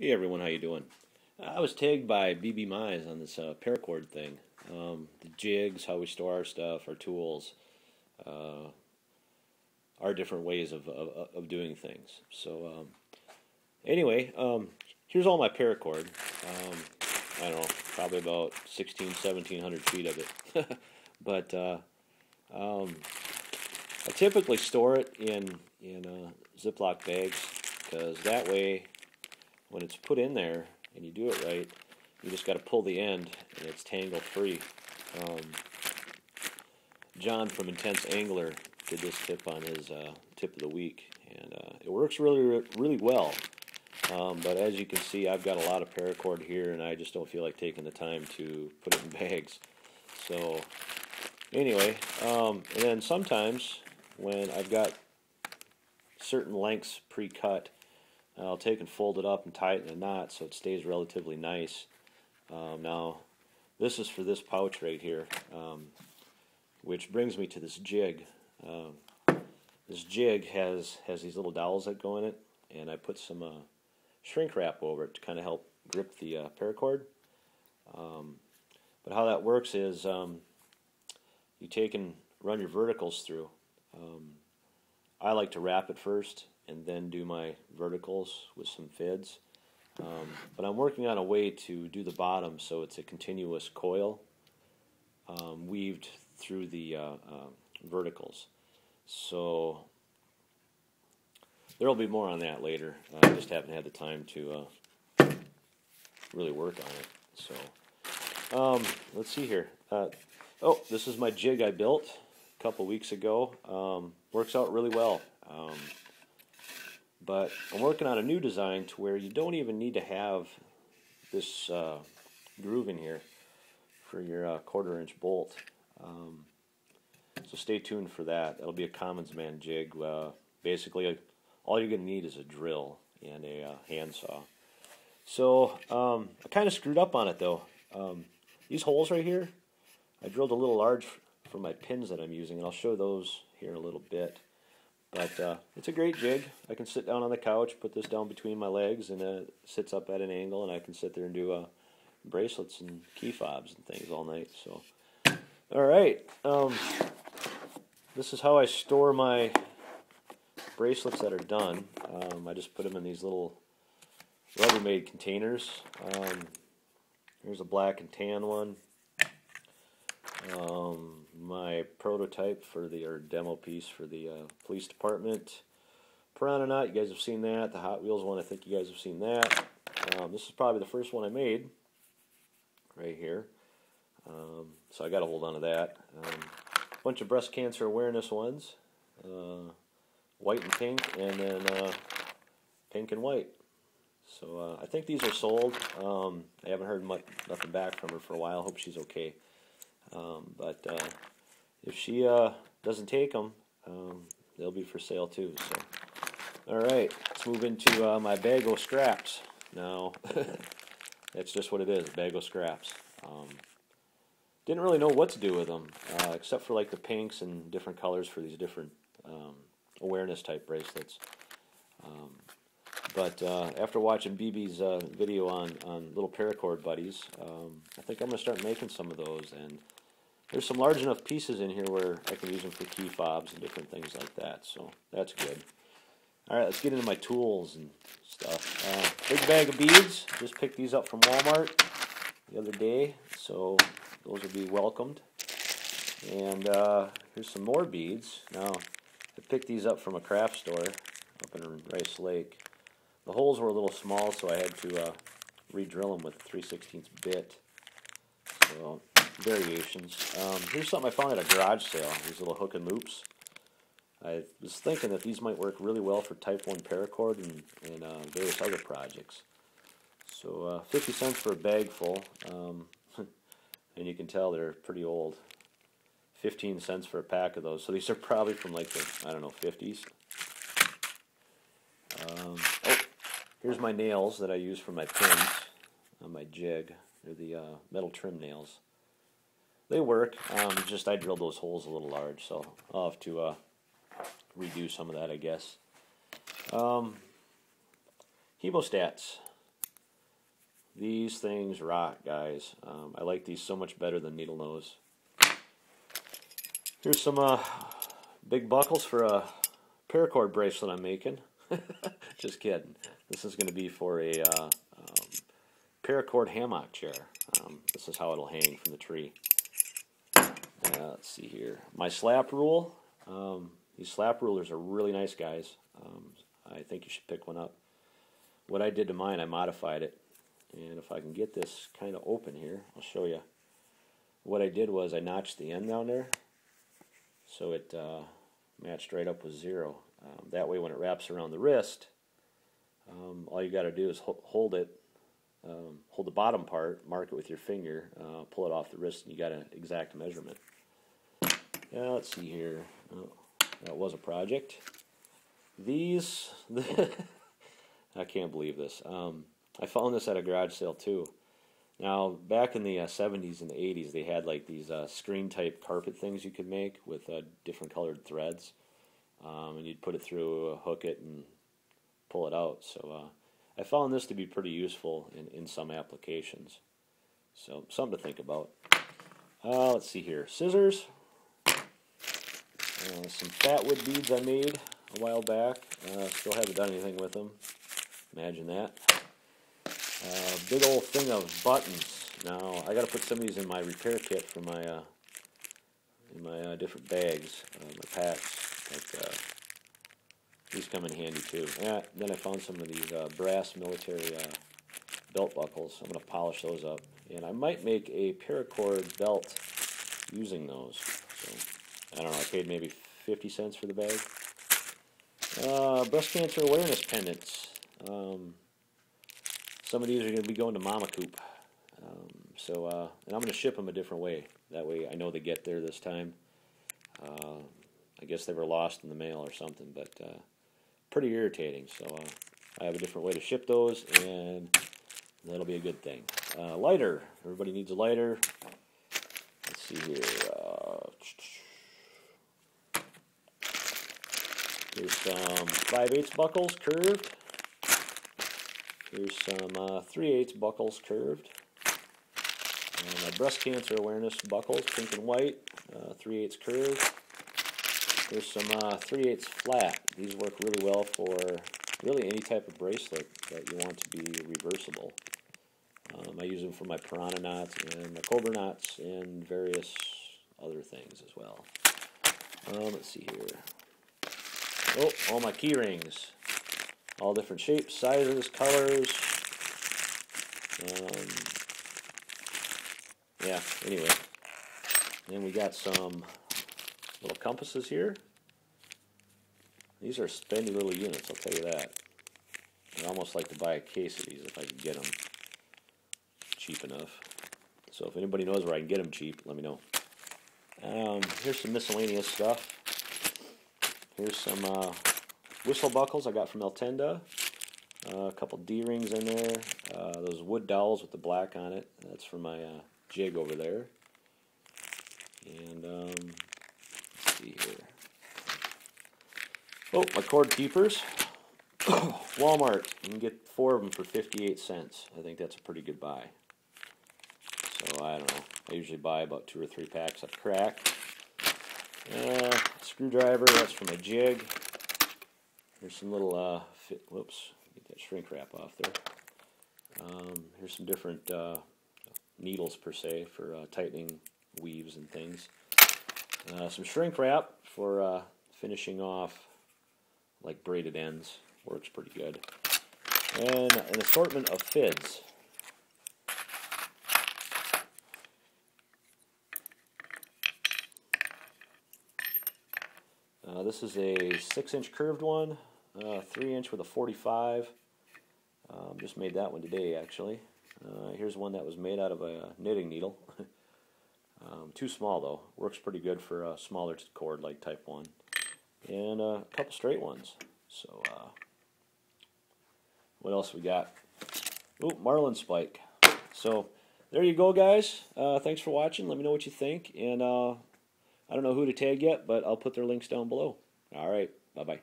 Hey everyone, how you doing? I was tagged by BB Mize on this ParaCord thing. The jigs, how we store our stuff, our tools, uh, our different ways of doing things. So anyway, here's all my ParaCord. I don't know, probably about 1,700 feet of it. But I typically store it in Ziploc bags because that way, when it's put in there and you do it right, you just got to pull the end and it's tangle free. Um, John from Intense Angler did this tip on his tip of the week, and it works really well. But as you can see, I've got a lot of paracord here, and I just don't feel like taking the time to put it in bags. So anyway, and then sometimes when I've got certain lengths pre-cut, I'll take and fold it up and tie it in a knot so it stays relatively nice. Now, this is for this pouch right here, which brings me to this jig. This jig has these little dowels that go in it, and I put some shrink wrap over it to kind of help grip the paracord. But how that works is you take and run your verticals through. I like to wrap it first and then do my verticals with some fids. But I'm working on a way to do the bottom so it's a continuous coil weaved through the verticals. So there will be more on that later. I just haven't had the time to really work on it. So let's see here. Oh, this is my jig I built a couple weeks ago. Works out really well. But I'm working on a new design to where you don't even need to have this groove in here for your 1/4-inch bolt. So stay tuned for that. It'll be a commons man jig. Basically, all you're going to need is a drill and a handsaw. So I kind of screwed up on it though. These holes right here, I drilled a little large for my pins that I'm using, and I'll show those here in a little bit. But it's a great jig. I can sit down on the couch, put this down between my legs, and it sits up at an angle, and I can sit there and do bracelets and key fobs and things all night. So, all right. This is how I store my bracelets that are done. I just put them in these little Rubbermaid containers. Here's a black and tan one. My prototype for or demo piece for the police department. Piranha knot, you guys have seen that. The Hot Wheels one, I think you guys have seen that. This is probably the first one I made, right here. So I got a hold on to that. A bunch of breast cancer awareness ones, white and pink, and then pink and white. So I think these are sold. I haven't heard nothing back from her for a while. Hope she's okay. But if she doesn't take them, they'll be for sale too. So, all right, let's move into my bag of scraps. Now, that's just what it is, a bag of scraps. Didn't really know what to do with them, except for like the pinks and different colors for these different awareness type bracelets. But after watching BB's video on little paracord buddies, I think I'm going to start making some of those. And there's some large enough pieces in here where I can use them for key fobs and different things like that. So that's good. All right, let's get into my tools and stuff. Big bag of beads. Just picked these up from Walmart the other day, so those will be welcomed. And here's some more beads. Now, I picked these up from a craft store up in Rice Lake. The holes were a little small, so I had to re-drill them with a 3/16 bit. So, variations. Here's something I found at a garage sale, these little hook and loops. I was thinking that these might work really well for Type 1 paracord and various other projects. So 50 cents for a bag full, and you can tell they're pretty old. 15 cents for a pack of those, so these are probably from like the, I don't know, 50s. Oh, here's my nails that I use for my pins on my jig. They're the metal trim nails. They work, just I drilled those holes a little large, so I'll have to redo some of that, I guess. Hemostats. These things rock, guys. I like these so much better than needle nose. Here's some big buckles for a ParaCord bracelet I'm making. Just kidding. This is going to be for a ParaCord hammock chair. This is how it'll hang from the tree. Let's see here. My slap rule. These slap rulers are really nice, guys. I think you should pick one up. What I did to mine, I modified it. And if I can get this kind of open here, I'll show you. What I did was I notched the end down there so it matched right up with 0. That way when it wraps around the wrist, all you got to do is hold it, hold the bottom part, mark it with your finger, pull it off the wrist, and you got an exact measurement. Let's see here. Oh, that was a project. These, I can't believe this. I found this at a garage sale too. Now, back in the 70s and the 80s, they had like these screen-type carpet things you could make with different colored threads. And you'd put it through, hook it, and pull it out. So I found this to be pretty useful in some applications. So something to think about. Let's see here. Scissors. Some fat wood beads I made a while back. Still haven't done anything with them. Imagine that. Big old thing of buttons. Now I got to put some of these in my repair kit for my different bags, my packs. Like, these come in handy too. Then I found some of these brass military belt buckles. I'm going to polish those up, and I might make a ParaCord belt using those. So I don't know. I paid maybe 50 cents for the bag. Breast cancer awareness pendants. Some of these are going to be going to Mama Coop. And I'm going to ship them a different way. That way I know they get there this time. I guess they were lost in the mail or something, but pretty irritating. So I have a different way to ship those, and that'll be a good thing. Lighter. Everybody needs a lighter. Let's see here. Here's some 5/8 buckles curved. Here's some 3/8 buckles curved. My breast cancer awareness buckles, pink and white, 3/8 curved. Here's some 3/8 flat. These work really well for really any type of bracelet that you want to be reversible. I use them for my piranha knots and my cobra knots and various other things as well. Let's see here. Oh, all my key rings. All different shapes, sizes, colors. Yeah, anyway. Then we got some little compasses here. These are spendy little units, I'll tell you that. I'd almost like to buy a case of these if I could get them cheap enough. So if anybody knows where I can get them cheap, let me know. Here's some miscellaneous stuff. Here's some whistle buckles I got from El Tenda. A couple D-rings in there. Those wood dowels with the black on it. That's for my jig over there. And let's see here. Oh, my cord keepers. Walmart. You can get 4 of them for 58 cents. I think that's a pretty good buy. So I don't know. I usually buy about 2 or 3 packs of crack. Screwdriver. That's for my jig. There's some little whoops. Get that shrink wrap off there. Here's some different needles per se for tightening weaves and things. Some shrink wrap for finishing off like braided ends. Works pretty good. And an assortment of fids. This is a 6-inch curved one, 3-inch with a 45. Just made that one today, actually. Here's one that was made out of a knitting needle. Too small, though. Works pretty good for a smaller cord like Type 1. And a couple straight ones. So, what else we got? Oh, Marlin spike. So, there you go, guys. Thanks for watching. Let me know what you think. And I don't know who to tag yet, but I'll put their links down below. All right. Bye-bye.